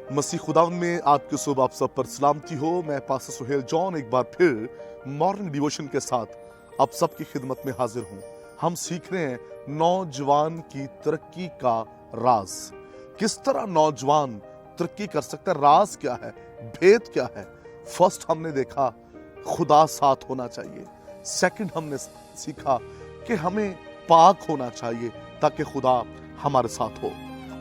मसीह खुदावन में आपके सुबह आप सब पर सलामती हो। मैं पास्टर सुहेल जॉन एक बार फिर मॉर्निंग डिवोशन के साथ आप सबकी खिदमत में हाजिर हूँ। हम सीख रहे हैं नौजवान की तरक्की का राज। किस तरह नौजवान तरक्की कर सकता है, राज क्या है, भेद क्या है। फर्स्ट हमने देखा खुदा साथ होना चाहिए। सेकंड हमने सीखा कि हमें पाक होना चाहिए ताकि खुदा हमारे साथ हो।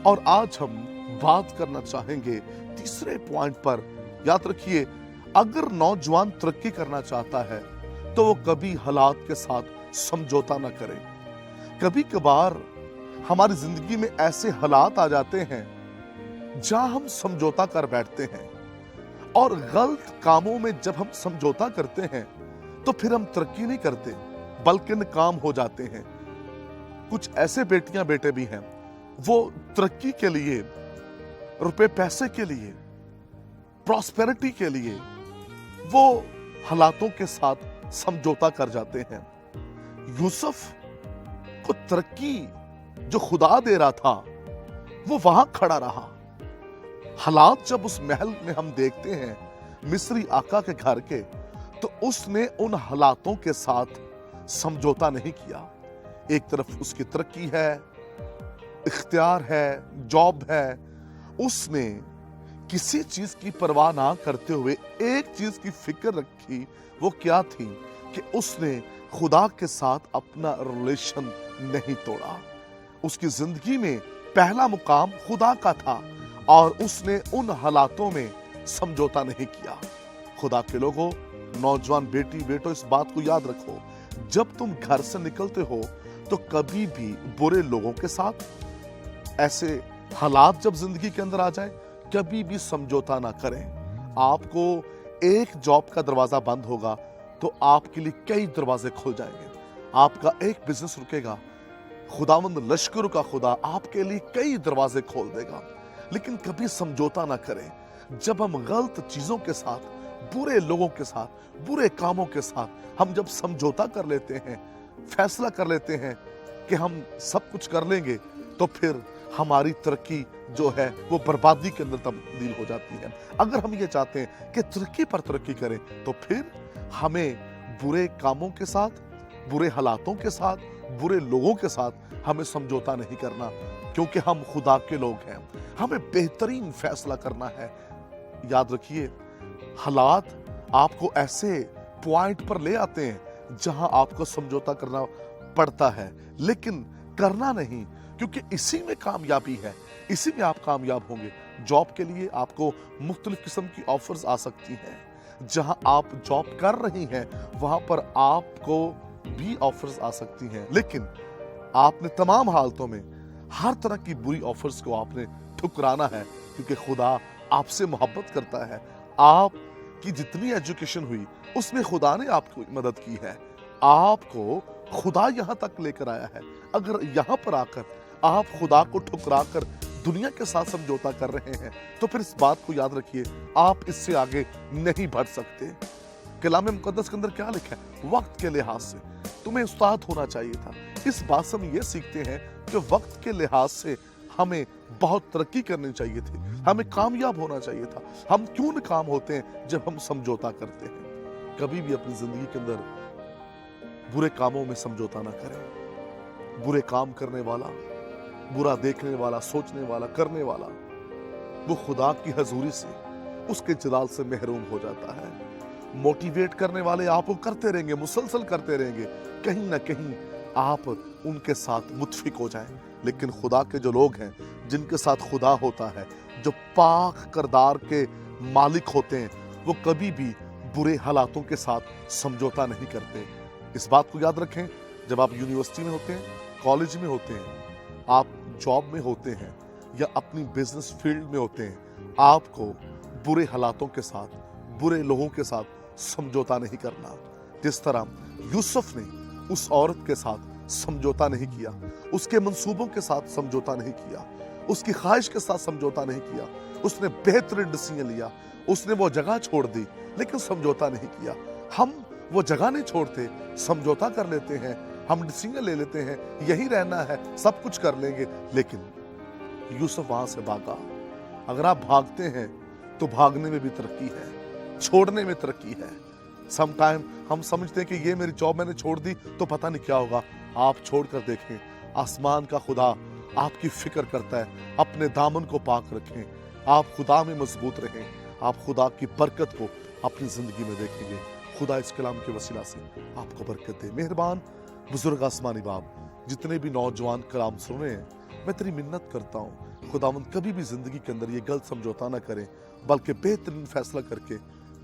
और आज हम बात करना चाहेंगे तीसरे पॉइंट पर। याद रखिए, अगर नौजवान तरक्की करना चाहता है तो वो कभी हालात के साथ समझौता ना करे। कभी कभार हमारी जिंदगी में ऐसे हालात आ जाते हैं जहां हम समझौता कर बैठते हैं, और गलत कामों में जब हम समझौता करते हैं तो फिर हम तरक्की नहीं करते बल्कि नाकाम हो जाते हैं। कुछ ऐसे बेटियां बेटे भी हैं, वो तरक्की के लिए, रुपए पैसे के लिए, प्रॉस्पेरिटी के लिए वो हालातों के साथ समझौता कर जाते हैं। यूसुफ को तरक्की जो खुदा दे रहा था वो वहां खड़ा रहा। हालात जब उस महल में हम देखते हैं मिस्री आका के घर के, तो उसने उन हालातों के साथ समझौता नहीं किया। एक तरफ उसकी तरक्की है, इख्तियार है, जॉब है, उसने किसी चीज की परवाह ना करते हुए एक चीज की फिक्र रखी। वो क्या थी कि उसने खुदा के साथ अपना रिलेशन नहीं तोड़ा। उसकी जिंदगी में पहला मुकाम खुदा का था और उसने उन हालातों में समझौता नहीं किया। खुदा के लोगों, नौजवान बेटी बेटो, इस बात को याद रखो, जब तुम घर से निकलते हो तो कभी भी बुरे लोगों के साथ, ऐसे हालात जब जिंदगी के अंदर आ जाए, कभी भी समझौता ना करें। आपको एक जॉब का दरवाजा बंद होगा तो आपके लिए कई दरवाजे खुल जाएंगे। आपका एक बिजनेस रुकेगा, खुदावंद लश्करों का खुदा आपके लिए कई दरवाजे खोल देगा। लेकिन कभी समझौता ना करें। जब हम गलत चीजों के साथ, बुरे लोगों के साथ, बुरे कामों के साथ हम जब समझौता कर लेते हैं, फैसला कर लेते हैं कि हम सब कुछ कर लेंगे, तो फिर हमारी तरक्की जो है वो बर्बादी के अंदर तब्दील हो जाती है। अगर हम ये चाहते हैं कि तरक्की पर तरक्की करें तो फिर हमें बुरे कामों के साथ, बुरे हालातों के साथ, बुरे लोगों के साथ हमें समझौता नहीं करना, क्योंकि हम खुदा के लोग हैं। हमें बेहतरीन फैसला करना है। याद रखिए, हालात आपको ऐसे पॉइंट पर ले आते हैं जहां आपको समझौता करना पड़ता है, लेकिन करना नहीं, क्योंकि इसी में कामयाबी है, इसी में आप कामयाब होंगे। जॉब के लिए आपको मुख्तलिफ किस्म की ऑफर्स आ सकती हैं। जहां आप जॉब कर रही हैं वहां पर आपको भी ऑफर्स आ सकती हैं, लेकिन आपने तमाम हालतों में हर तरह की बुरी ऑफर्स को आपने ठुकराना है, क्योंकि खुदा आपसे मोहब्बत करता है। आपकी जितनी एजुकेशन हुई उसमें खुदा ने आपको मदद की है। आपको खुदा यहां तक लेकर आया है। अगर यहां पर आकर आप खुदा को ठुकरा कर दुनिया के साथ समझौता कर रहे हैं तो फिर इस बात को याद रखिए, आप इससे आगे नहीं बढ़ सकते। कलाम मुकद्दस के अंदर क्या लिखा है? वक्त के लिहाज से तुम्हें उस्ताद होना चाहिए था। इस बात से हम ये सीखते हैं कि वक्त के लिहाज से हमें बहुत तरक्की करनी चाहिए थी, हमें कामयाब होना चाहिए था। हम क्यों नाकाम होते हैं जब हम समझौता करते हैं? कभी भी अपनी जिंदगी के अंदर बुरे कामों में समझौता ना करें। बुरे काम करने वाला, बुरा देखने वाला, सोचने वाला, करने वाला, वो खुदा की हजूरी से, उसके जलाल से महरूम हो जाता है। मोटिवेट करने वाले आपको करते रहेंगे, मुसलसल करते रहेंगे, कहीं ना कहीं आप उनके साथ मुतफिक हो जाएं। लेकिन खुदा के जो लोग हैं, जिनके साथ खुदा होता है, जो पाक करदार के मालिक होते हैं, वो कभी भी बुरे हालातों के साथ समझौता नहीं करते। इस बात को याद रखें, जब आप यूनिवर्सिटी में होते हैं, कॉलेज में होते हैं, आप जॉब में होते हैं या अपनी बिजनेस फील्ड में होते हैं, आपको बुरे हालातों के साथ, बुरे लोगों के साथ समझौता नहीं करना। जिस तरह यूसुफ ने उस औरत के साथ समझौता नहीं किया, उसके मंसूबों के साथ समझौता नहीं किया, उसकी ख्वाहिश के साथ समझौता नहीं किया, उसने बेहतरीन डिसीजन लिया, उसने वो जगह छोड़ दी लेकिन समझौता नहीं किया। हम वो जगह नहीं छोड़ते, समझौता कर लेते हैं, हम डिसीजन ले लेते हैं, यही रहना है, सब कुछ कर लेंगे, लेकिन यूसुफ वहां से भागा। अगर आप भागते हैं तो भागने में भी तरक्की है, छोड़ने में तरक्की है। समटाइम हम समझते हैं कि ये मेरी जॉब मैंने छोड़ दी तो पता नहीं क्या होगा। आप छोड़ कर देखें, आसमान का खुदा आपकी फिक्र करता है। अपने दामन को पाक रखें, आप खुदा में मजबूत रहें, आप खुदा की बरकत को अपनी जिंदगी में देखेंगे। खुदा इस कलाम के वसीला से आपको बरकत दे। मेहरबान बुजुर्ग आसमानी बाप, जितने भी नौजवान कलाम सुन रहे हैं, मैं तेरी मिन्नत करता हूँ खुदावंद कभी भी जिंदगी के अंदर ये गलत समझौता ना करें, बल्कि बेहतरीन फैसला करके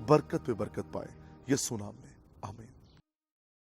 बरकत पे बरकत पाए। यीशु नाम में।